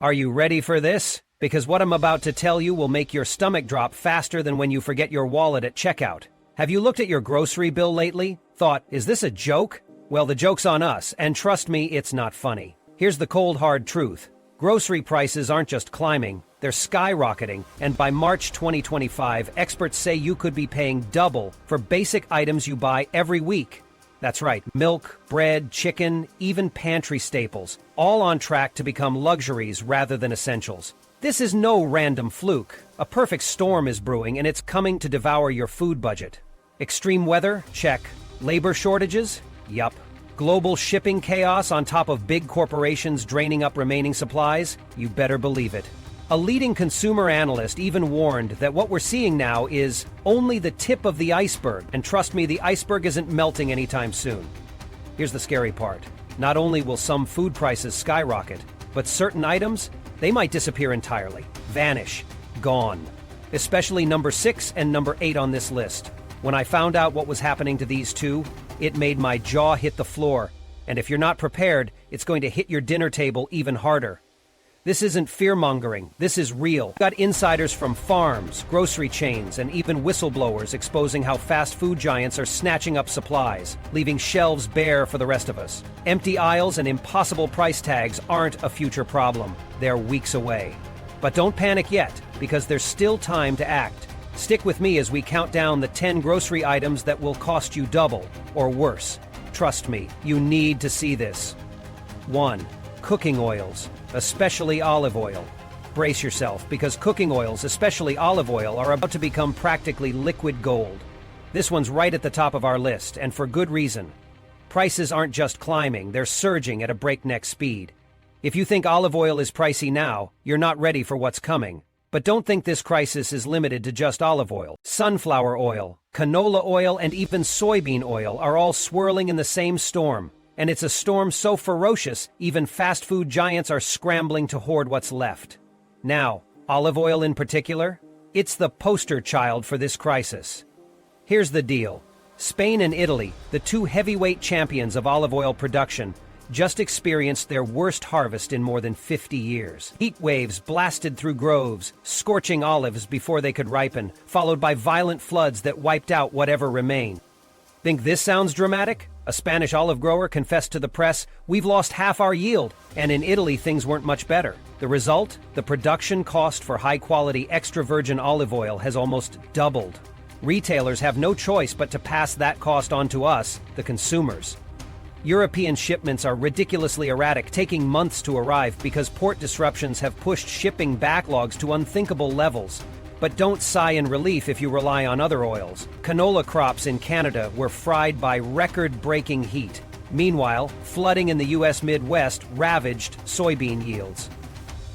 Are you ready for this? Because what I'm about to tell you will make your stomach drop faster than when you forget your wallet at checkout. Have you looked at your grocery bill lately? Thought, is this a joke? Well, the joke's on us, and trust me, it's not funny. Here's the cold hard truth. Grocery prices aren't just climbing, they're skyrocketing, and by March 2025, experts say you could be paying double for basic items you buy every week. That's right, milk, bread, chicken, even pantry staples, all on track to become luxuries rather than essentials. This is no random fluke. A perfect storm is brewing, and it's coming to devour your food budget. Extreme weather? Check. Labor shortages? Yup. Global shipping chaos on top of big corporations draining up remaining supplies? You better believe it. A leading consumer analyst even warned that what we're seeing now is only the tip of the iceberg, and trust me, the iceberg isn't melting anytime soon. Here's the scary part. Not only will some food prices skyrocket, but certain items, they might disappear entirely, vanish, gone. Especially number 6 and number 8 on this list. When I found out what was happening to these two, it made my jaw hit the floor. And if you're not prepared, it's going to hit your dinner table even harder. This isn't fear-mongering, this is real. Got insiders from farms, grocery chains, and even whistleblowers exposing how fast food giants are snatching up supplies, leaving shelves bare for the rest of us. Empty aisles and impossible price tags aren't a future problem, they're weeks away. But don't panic yet, because there's still time to act. Stick with me as we count down the 10 grocery items that will cost you double, or worse. Trust me, you need to see this. 1. Cooking oils, especially olive oil. Brace yourself, because cooking oils, especially olive oil, are about to become practically liquid gold. This one's right at the top of our list, and for good reason. Prices aren't just climbing, they're surging at a breakneck speed. If you think olive oil is pricey now, you're not ready for what's coming. But don't think this crisis is limited to just olive oil. Sunflower oil, canola oil, and even soybean oil are all swirling in the same storm. And it's a storm so ferocious, even fast food giants are scrambling to hoard what's left. Now, olive oil in particular? It's the poster child for this crisis. Here's the deal. Spain and Italy, the two heavyweight champions of olive oil production, just experienced their worst harvest in more than 50 years. Heat waves blasted through groves, scorching olives before they could ripen, followed by violent floods that wiped out whatever remained. Think this sounds dramatic? A Spanish olive grower confessed to the press, "We've lost half our yield," and in Italy things weren't much better. The result? The production cost for high-quality extra virgin olive oil has almost doubled. Retailers have no choice but to pass that cost on to us, the consumers. European shipments are ridiculously erratic, taking months to arrive because port disruptions have pushed shipping backlogs to unthinkable levels. But don't sigh in relief if you rely on other oils. Canola crops in Canada were fried by record-breaking heat. Meanwhile, flooding in the U.S. Midwest ravaged soybean yields.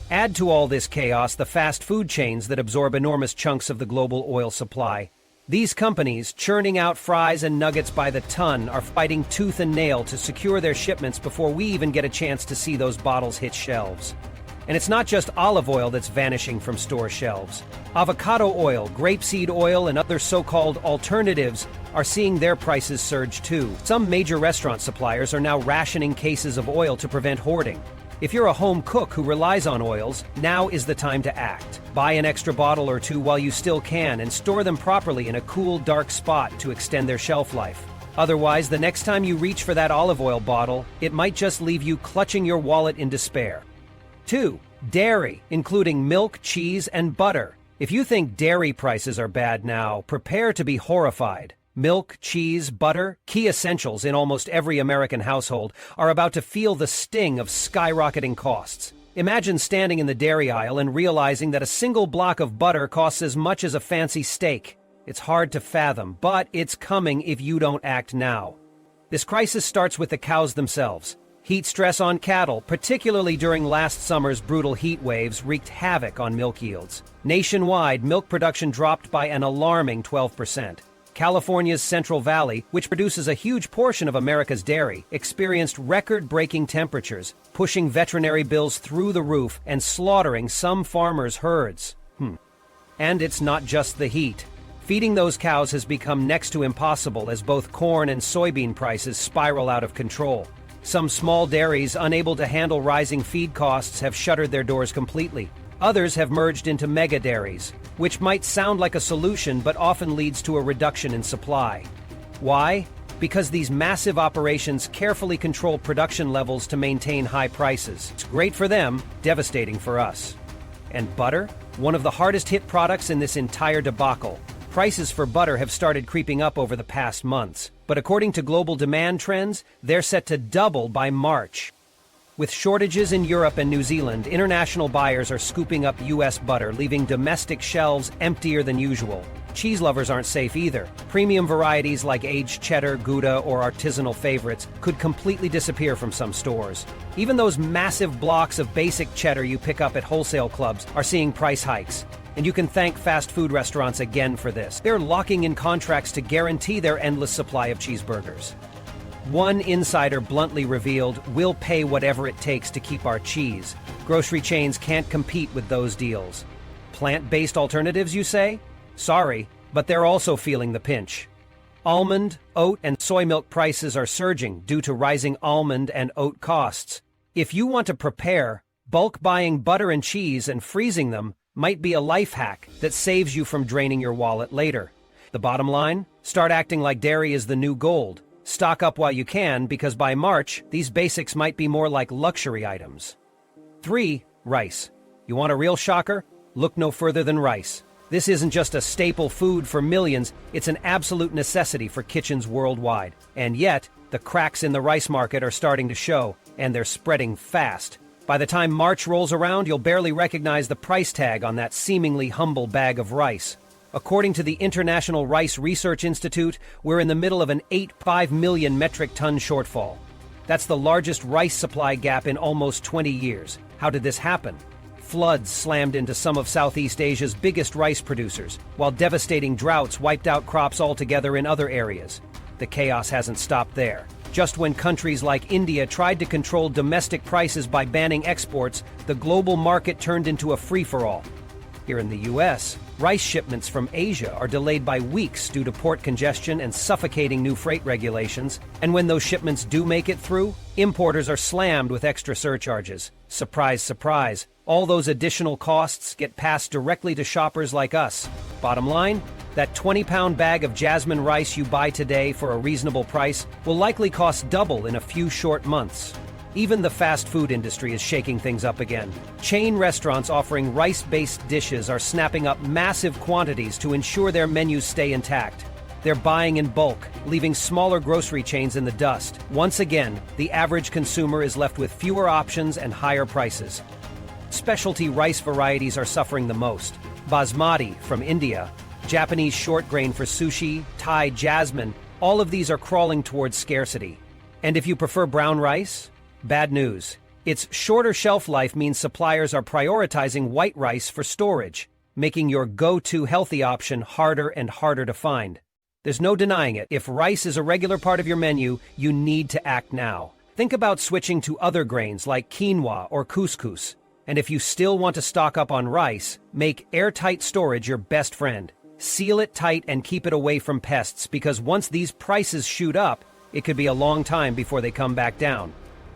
Add to all this chaos the fast food chains that absorb enormous chunks of the global oil supply. These companies, churning out fries and nuggets by the ton, are fighting tooth and nail to secure their shipments before we even get a chance to see those bottles hit shelves. And it's not just olive oil that's vanishing from store shelves. Avocado oil, grapeseed oil, and other so-called alternatives are seeing their prices surge too. Some major restaurant suppliers are now rationing cases of oil to prevent hoarding. If you're a home cook who relies on oils, now is the time to act. Buy an extra bottle or two while you still can and store them properly in a cool, dark spot to extend their shelf life. Otherwise, the next time you reach for that olive oil bottle, it might just leave you clutching your wallet in despair. 2. Dairy, including milk, cheese, and butter. If you think dairy prices are bad now, prepare to be horrified. Milk, cheese, butter, key essentials in almost every American household, are about to feel the sting of skyrocketing costs. Imagine standing in the dairy aisle and realizing that a single block of butter costs as much as a fancy steak. It's hard to fathom, but it's coming if you don't act now. This crisis starts with the cows themselves. Heat stress on cattle, particularly during last summer's brutal heat waves, wreaked havoc on milk yields. Nationwide, milk production dropped by an alarming 12%. California's Central Valley, which produces a huge portion of America's dairy, experienced record-breaking temperatures, pushing veterinary bills through the roof and slaughtering some farmers' herds. And it's not just the heat. Feeding those cows has become next to impossible as both corn and soybean prices spiral out of control. Some small dairies, unable to handle rising feed costs, have shuttered their doors completely. Others have merged into mega dairies, which might sound like a solution but often leads to a reduction in supply. Why? Because these massive operations carefully control production levels to maintain high prices. It's great for them, devastating for us. And butter? One of the hardest hit products in this entire debacle. Prices for butter have started creeping up over the past months, but according to global demand trends, they're set to double by March. With shortages in Europe and New Zealand, international buyers are scooping up U.S. butter, leaving domestic shelves emptier than usual. Cheese lovers aren't safe either. Premium varieties like aged cheddar, Gouda, or artisanal favorites could completely disappear from some stores. Even those massive blocks of basic cheddar you pick up at wholesale clubs are seeing price hikes. And you can thank fast food restaurants again for this. They're locking in contracts to guarantee their endless supply of cheeseburgers. One insider bluntly revealed, "We'll pay whatever it takes to keep our cheese." Grocery chains can't compete with those deals. Plant-based alternatives, you say? Sorry, but they're also feeling the pinch. Almond, oat, and soy milk prices are surging due to rising almond and oat costs. If you want to prepare, bulk buying butter and cheese and freezing them might be a life hack that saves you from draining your wallet later. The bottom line? Start acting like dairy is the new gold. Stock up while you can, because by March, these basics might be more like luxury items. 3. Rice. You want a real shocker? Look no further than rice. This isn't just a staple food for millions, it's an absolute necessity for kitchens worldwide. And yet, the cracks in the rice market are starting to show, and they're spreading fast. By the time March rolls around, you'll barely recognize the price tag on that seemingly humble bag of rice. According to the International Rice Research Institute, we're in the middle of an 8.5 million metric ton shortfall. That's the largest rice supply gap in almost 20 years. How did this happen? Floods slammed into some of Southeast Asia's biggest rice producers, while devastating droughts wiped out crops altogether in other areas. The chaos hasn't stopped there. Just when countries like India tried to control domestic prices by banning exports, the global market turned into a free-for-all. Here in the U.S., rice shipments from Asia are delayed by weeks due to port congestion and suffocating new freight regulations. And when those shipments do make it through, importers are slammed with extra surcharges. Surprise, surprise, all those additional costs get passed directly to shoppers like us. Bottom line, that 20-pound bag of jasmine rice you buy today for a reasonable price will likely cost double in a few short months. Even the fast food industry is shaking things up again. Chain restaurants offering rice-based dishes are snapping up massive quantities to ensure their menus stay intact. They're buying in bulk, leaving smaller grocery chains in the dust. Once again, the average consumer is left with fewer options and higher prices. Specialty rice varieties are suffering the most. Basmati from India, Japanese short grain for sushi, Thai jasmine, all of these are crawling towards scarcity. And if you prefer brown rice, bad news. Its shorter shelf life means suppliers are prioritizing white rice for storage, making your go-to healthy option harder and harder to find. There's no denying it. If rice is a regular part of your menu, you need to act now. Think about switching to other grains like quinoa or couscous. And if you still want to stock up on rice, make airtight storage your best friend. Seal it tight and keep it away from pests, because once these prices shoot up, it could be a long time before they come back down.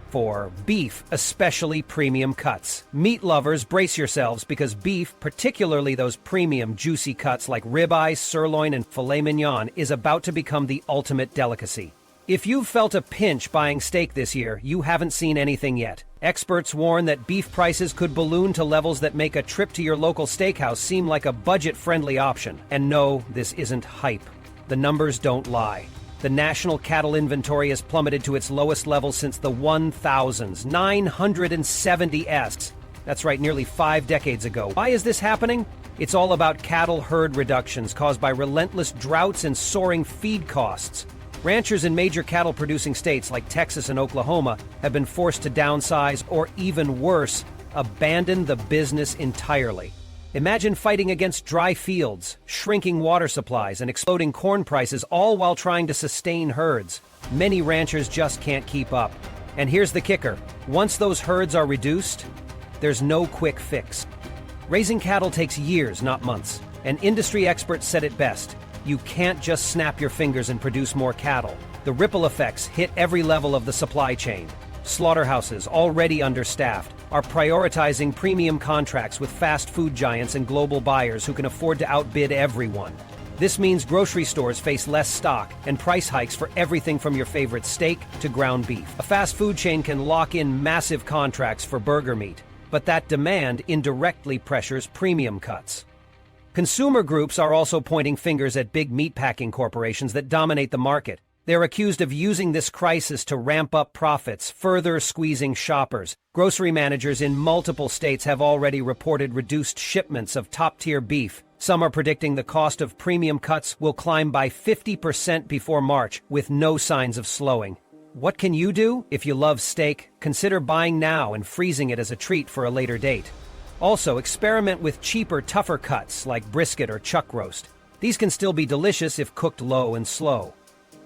For beef, especially premium cuts. Meat lovers, brace yourselves, because beef, particularly those premium juicy cuts like ribeye, sirloin, and filet mignon, is about to become the ultimate delicacy. If you've felt a pinch buying steak this year, you haven't seen anything yet. Experts warn that beef prices could balloon to levels that make a trip to your local steakhouse seem like a budget-friendly option. And no, this isn't hype. The numbers don't lie. The national cattle inventory has plummeted to its lowest level since the 1000s, 970s. That's right, nearly 5 decades ago. Why is this happening? It's all about cattle herd reductions caused by relentless droughts and soaring feed costs. Ranchers in major cattle-producing states like Texas and Oklahoma have been forced to downsize or, even worse, abandon the business entirely. Imagine fighting against dry fields, shrinking water supplies, and exploding corn prices, all while trying to sustain herds. Many ranchers just can't keep up. And here's the kicker. Once those herds are reduced, there's no quick fix. Raising cattle takes years, not months. And industry experts said it best. You can't just snap your fingers and produce more cattle. The ripple effects hit every level of the supply chain. Slaughterhouses, already understaffed, are prioritizing premium contracts with fast food giants and global buyers who can afford to outbid everyone. This means grocery stores face less stock and price hikes for everything from your favorite steak to ground beef. A fast food chain can lock in massive contracts for burger meat, but that demand indirectly pressures premium cuts. Consumer groups are also pointing fingers at big meatpacking corporations that dominate the market. They're accused of using this crisis to ramp up profits, further squeezing shoppers. Grocery managers in multiple states have already reported reduced shipments of top-tier beef. Some are predicting the cost of premium cuts will climb by 50% before March, with no signs of slowing. What can you do? If you love steak, consider buying now and freezing it as a treat for a later date. Also, experiment with cheaper, tougher cuts like brisket or chuck roast. These can still be delicious if cooked low and slow.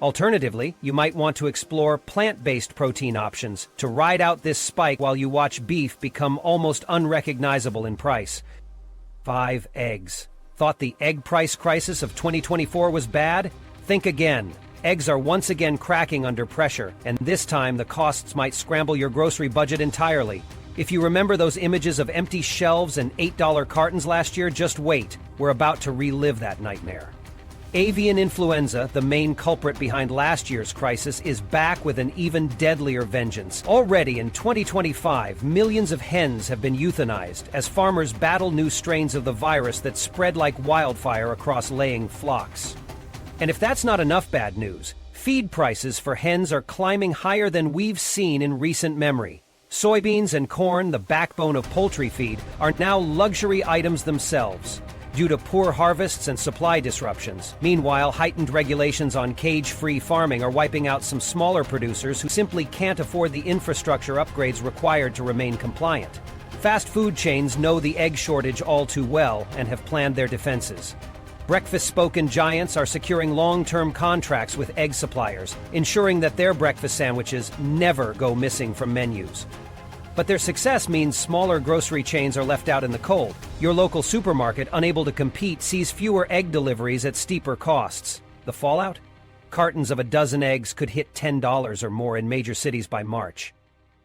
Alternatively, you might want to explore plant-based protein options to ride out this spike while you watch beef become almost unrecognizable in price. 5. Eggs. Thought the egg price crisis of 2024 was bad? Think again. Eggs are once again cracking under pressure, and this time the costs might scramble your grocery budget entirely. If you remember those images of empty shelves and $8 cartons last year, just wait. We're about to relive that nightmare. Avian influenza, the main culprit behind last year's crisis, is back with an even deadlier vengeance. Already in 2025, millions of hens have been euthanized as farmers battle new strains of the virus that spread like wildfire across laying flocks. And if that's not enough bad news, feed prices for hens are climbing higher than we've seen in recent memory. Soybeans and corn, the backbone of poultry feed, are now luxury items themselves, due to poor harvests and supply disruptions. Meanwhile, heightened regulations on cage-free farming are wiping out some smaller producers who simply can't afford the infrastructure upgrades required to remain compliant. Fast food chains know the egg shortage all too well and have planned their defenses. Breakfast-spoken giants are securing long-term contracts with egg suppliers, ensuring that their breakfast sandwiches never go missing from menus. But their success means smaller grocery chains are left out in the cold. Your local supermarket, unable to compete, sees fewer egg deliveries at steeper costs. The fallout? Cartons of a dozen eggs could hit $10 or more in major cities by March.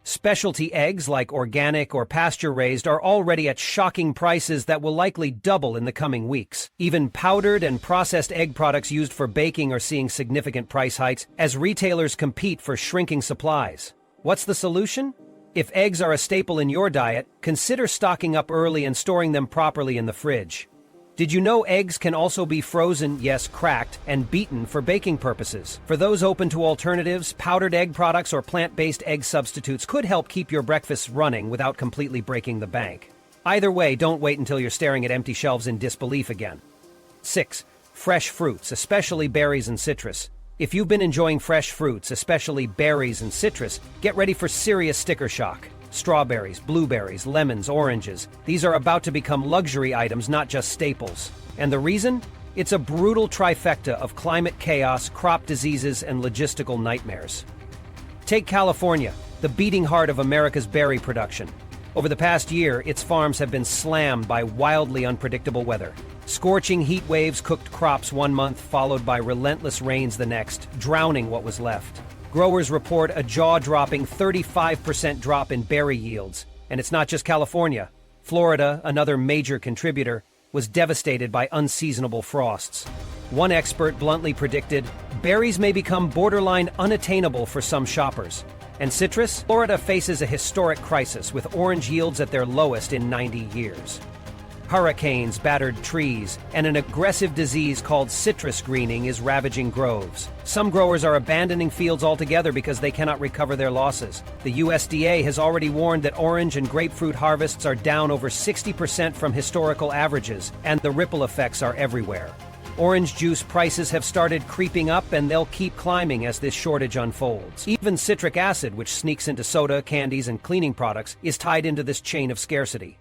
Specialty eggs, like organic or pasture-raised, are already at shocking prices that will likely double in the coming weeks. Even powdered and processed egg products used for baking are seeing significant price hikes as retailers compete for shrinking supplies. What's the solution? If eggs are a staple in your diet, consider stocking up early and storing them properly in the fridge. Did you know eggs can also be frozen, yes, cracked, and beaten for baking purposes? For those open to alternatives, powdered egg products or plant-based egg substitutes could help keep your breakfasts running without completely breaking the bank. Either way, don't wait until you're staring at empty shelves in disbelief again. 6. Fresh fruits, especially berries and citrus. If you've been enjoying fresh fruits, especially berries and citrus, get ready for serious sticker shock. Strawberries, blueberries, lemons, oranges. These are about to become luxury items, not just staples. And the reason? It's a brutal trifecta of climate chaos, crop diseases, and logistical nightmares. Take California, the beating heart of America's berry production. Over the past year, its farms have been slammed by wildly unpredictable weather. Scorching heat waves cooked crops one month, followed by relentless rains the next, drowning what was left. Growers report a jaw-dropping 35% drop in berry yields. And it's not just California. Florida, another major contributor, was devastated by unseasonable frosts. One expert bluntly predicted, berries may become borderline unattainable for some shoppers. And citrus? Florida faces a historic crisis with orange yields at their lowest in 90 years. Hurricanes battered trees, and an aggressive disease called citrus greening is ravaging groves. Some growers are abandoning fields altogether because they cannot recover their losses. The USDA has already warned that orange and grapefruit harvests are down over 60% from historical averages, and the ripple effects are everywhere. Orange juice prices have started creeping up, and they'll keep climbing as this shortage unfolds. Even citric acid, which sneaks into soda, candies, and cleaning products, is tied into this chain of scarcity.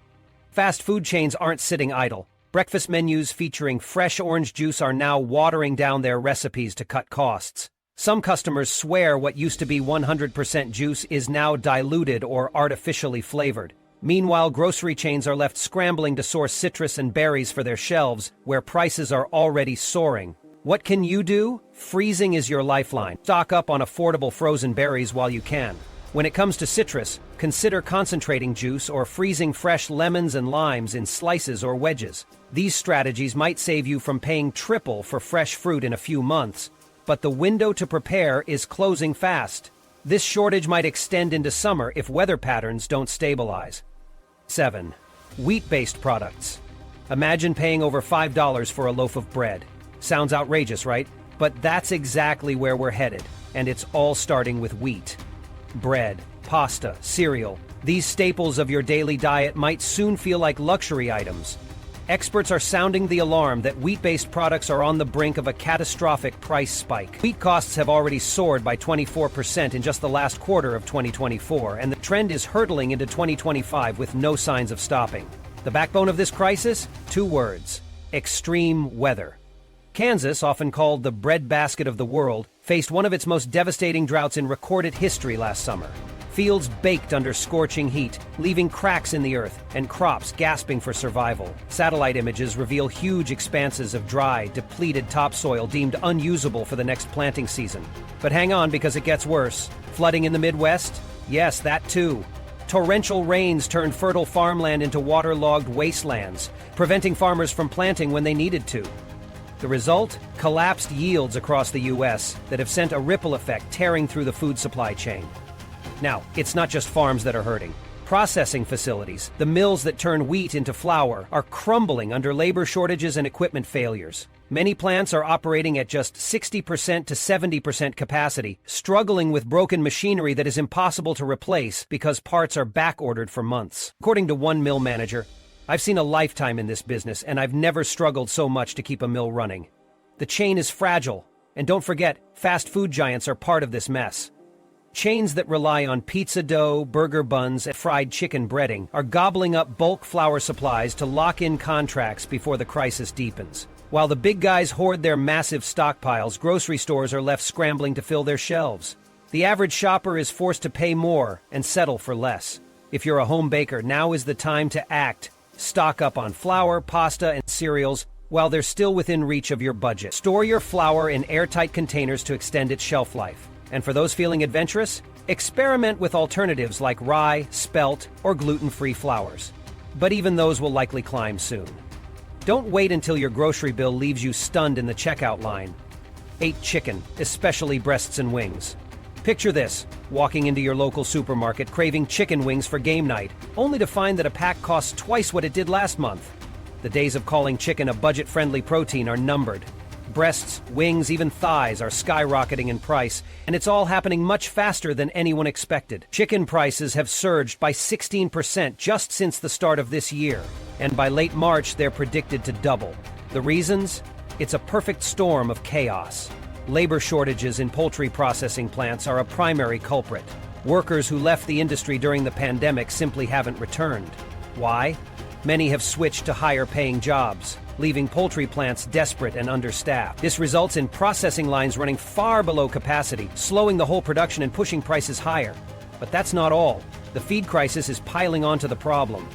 Fast food chains aren't sitting idle. Breakfast menus featuring fresh orange juice are now watering down their recipes to cut costs. Some customers swear what used to be 100% juice is now diluted or artificially flavored. Meanwhile, grocery chains are left scrambling to source citrus and berries for their shelves, where prices are already soaring. What can you do? Freezing is your lifeline. Stock up on affordable frozen berries while you can. When it comes to citrus, consider concentrating juice or freezing fresh lemons and limes in slices or wedges. These strategies might save you from paying triple for fresh fruit in a few months, but the window to prepare is closing fast. This shortage might extend into summer if weather patterns don't stabilize. 7. Wheat-based products. Imagine paying over $5 for a loaf of bread. Sounds outrageous, right? But that's exactly where we're headed, and it's all starting with wheat. Bread, pasta, cereal, these staples of your daily diet might soon feel like luxury items. Experts are sounding the alarm that wheat-based products are on the brink of a catastrophic price spike. Wheat costs have already soared by 24% in just the last quarter of 2024, and the trend is hurtling into 2025 with no signs of stopping. The backbone of this crisis? 2 words: extreme weather. Kansas, often called the breadbasket of the world, faced one of its most devastating droughts in recorded history last summer. Fields baked under scorching heat, leaving cracks in the earth, and crops gasping for survival. Satellite images reveal huge expanses of dry, depleted topsoil deemed unusable for the next planting season. But hang on, because it gets worse. Flooding in the Midwest? Yes, that too. Torrential rains turned fertile farmland into waterlogged wastelands, preventing farmers from planting when they needed to. The result? Collapsed yields across the U.S. that have sent a ripple effect tearing through the food supply chain. Now, it's not just farms that are hurting. Processing facilities, the mills that turn wheat into flour, are crumbling under labor shortages and equipment failures. Many plants are operating at just 60% to 70% capacity, struggling with broken machinery that is impossible to replace because parts are back-ordered for months. According to one mill manager, "I've seen a lifetime in this business, and I've never struggled so much to keep a mill running." The chain is fragile, and don't forget, fast food giants are part of this mess. Chains that rely on pizza dough, burger buns, and fried chicken breading are gobbling up bulk flour supplies to lock in contracts before the crisis deepens. While the big guys hoard their massive stockpiles, grocery stores are left scrambling to fill their shelves. The average shopper is forced to pay more and settle for less. If you're a home baker, now is the time to act. Stock up on flour, pasta, and cereals while they're still within reach of your budget. Store your flour in airtight containers to extend its shelf life. And for those feeling adventurous, experiment with alternatives like rye, spelt, or gluten-free flours. But even those will likely climb soon. Don't wait until your grocery bill leaves you stunned in the checkout line. 8. Chicken, especially breasts and wings. Picture this: walking into your local supermarket craving chicken wings for game night, only to find that a pack costs twice what it did last month. The days of calling chicken a budget-friendly protein are numbered. Breasts, wings, even thighs are skyrocketing in price, and it's all happening much faster than anyone expected. Chicken prices have surged by 16% just since the start of this year, and by late March they're predicted to double. The reasons? It's a perfect storm of chaos. Labor shortages in poultry processing plants are a primary culprit. Workers who left the industry during the pandemic simply haven't returned. Why? Many have switched to higher-paying jobs, leaving poultry plants desperate and understaffed. This results in processing lines running far below capacity, slowing the whole production and pushing prices higher. But that's not all. The feed crisis is piling onto the problem.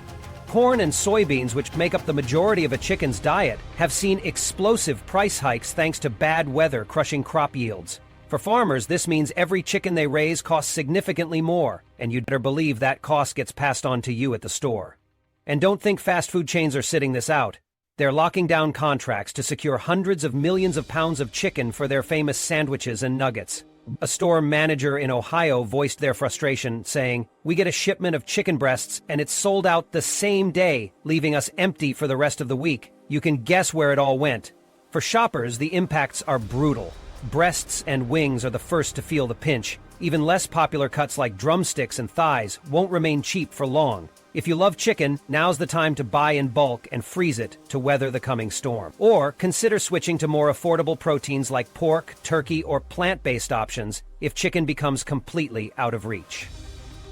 Corn and soybeans, which make up the majority of a chicken's diet, have seen explosive price hikes thanks to bad weather crushing crop yields. For farmers, this means every chicken they raise costs significantly more, and you'd better believe that cost gets passed on to you at the store. And don't think fast food chains are sitting this out. They're locking down contracts to secure hundreds of millions of pounds of chicken for their famous sandwiches and nuggets. A store manager in Ohio voiced their frustration, saying, "We get a shipment of chicken breasts and it's sold out the same day, leaving us empty for the rest of the week. You can guess where it all went." For shoppers, the impacts are brutal. Breasts and wings are the first to feel the pinch. Even less popular cuts like drumsticks and thighs won't remain cheap for long. If you love chicken, now's the time to buy in bulk and freeze it to weather the coming storm. Or consider switching to more affordable proteins like pork, turkey, or plant-based options if chicken becomes completely out of reach.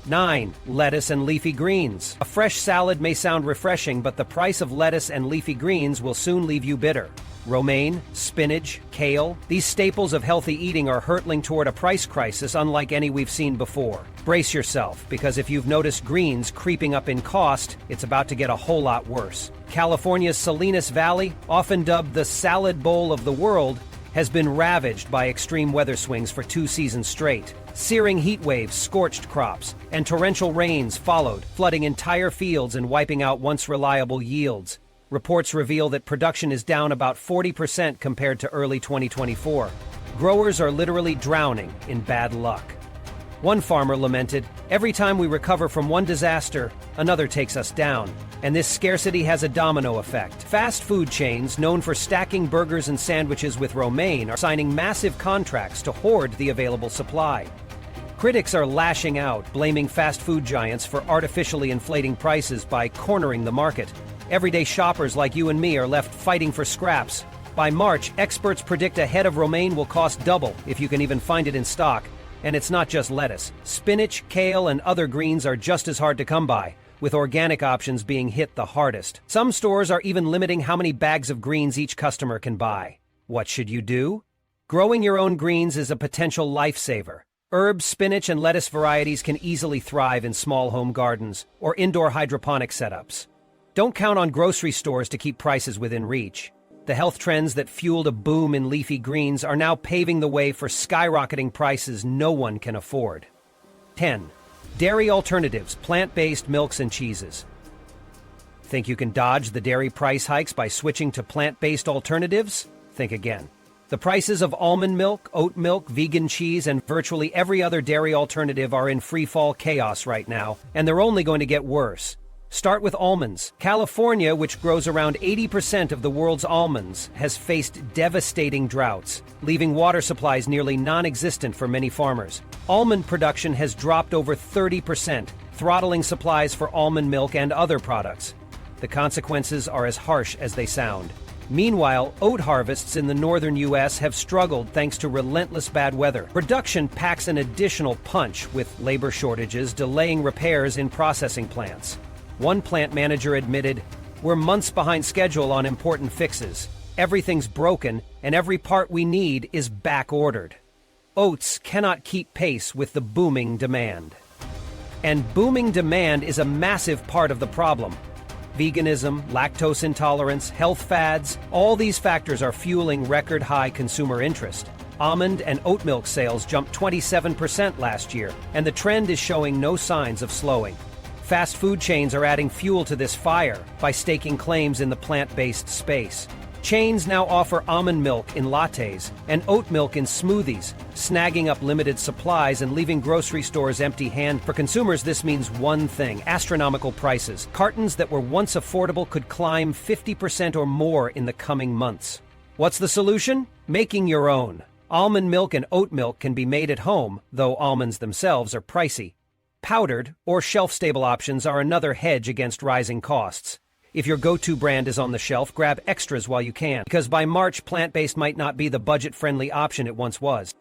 9. Lettuce and leafy greens. A fresh salad may sound refreshing, but the price of lettuce and leafy greens will soon leave you bitter. Romaine, spinach, kale, these staples of healthy eating are hurtling toward a price crisis unlike any we've seen before. Brace yourself, because if you've noticed greens creeping up in cost, it's about to get a whole lot worse. California's Salinas Valley, often dubbed the salad bowl of the world, has been ravaged by extreme weather swings for 2 seasons straight. Searing heat waves scorched crops, and torrential rains followed, flooding entire fields and wiping out once reliable yields. Reports reveal that production is down about 40% compared to early 2024. Growers are literally drowning in bad luck. One farmer lamented, "Every time we recover from one disaster, another takes us down." And this scarcity has a domino effect. Fast food chains, known for stacking burgers and sandwiches with romaine, are signing massive contracts to hoard the available supply. Critics are lashing out, blaming fast food giants for artificially inflating prices by cornering the market. Everyday shoppers like you and me are left fighting for scraps. By March, experts predict a head of romaine will cost double, if you can even find it in stock. And it's not just lettuce. Spinach, kale, and other greens are just as hard to come by, with organic options being hit the hardest. Some stores are even limiting how many bags of greens each customer can buy. What should you do? Growing your own greens is a potential lifesaver. Herbs, spinach, and lettuce varieties can easily thrive in small home gardens or indoor hydroponic setups. Don't count on grocery stores to keep prices within reach. The health trends that fueled a boom in leafy greens are now paving the way for skyrocketing prices no one can afford. 10. Dairy alternatives, plant-based milks and cheeses. Think you can dodge the dairy price hikes by switching to plant-based alternatives? Think again. The prices of almond milk, oat milk, vegan cheese, and virtually every other dairy alternative are in free-fall chaos right now, and they're only going to get worse. Start with almonds. California, which grows around 80% of the world's almonds, has faced devastating droughts, leaving water supplies nearly non-existent for many farmers. Almond production has dropped over 30%, throttling supplies for almond milk and other products. The consequences are as harsh as they sound. Meanwhile, oat harvests in the northern U.S. have struggled thanks to relentless bad weather. Production packs an additional punch, with labor shortages delaying repairs in processing plants. One plant manager admitted, "We're months behind schedule on important fixes. Everything's broken, and every part we need is back-ordered." Oats cannot keep pace with the booming demand. And booming demand is a massive part of the problem. Veganism, lactose intolerance, health fads, all these factors are fueling record-high consumer interest. Almond and oat milk sales jumped 27% last year, and the trend is showing no signs of slowing. Fast food chains are adding fuel to this fire by staking claims in the plant-based space. Chains now offer almond milk in lattes and oat milk in smoothies, snagging up limited supplies and leaving grocery stores empty-handed. For consumers, this means one thing: astronomical prices. Cartons that were once affordable could climb 50% or more in the coming months. What's the solution? Making your own. Almond milk and oat milk can be made at home, though almonds themselves are pricey. Powdered or shelf-stable options are another hedge against rising costs. If your go-to brand is on the shelf, grab extras while you can, because by March, plant-based might not be the budget-friendly option it once was.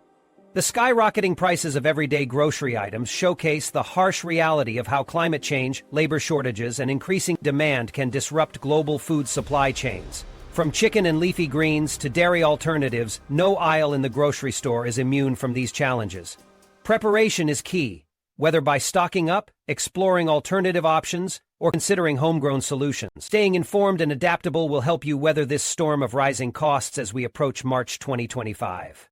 The skyrocketing prices of everyday grocery items showcase the harsh reality of how climate change, labor shortages, and increasing demand can disrupt global food supply chains. From chicken and leafy greens to dairy alternatives, no aisle in the grocery store is immune from these challenges. Preparation is key. Whether by stocking up, exploring alternative options, or considering homegrown solutions, staying informed and adaptable will help you weather this storm of rising costs as we approach March 2025.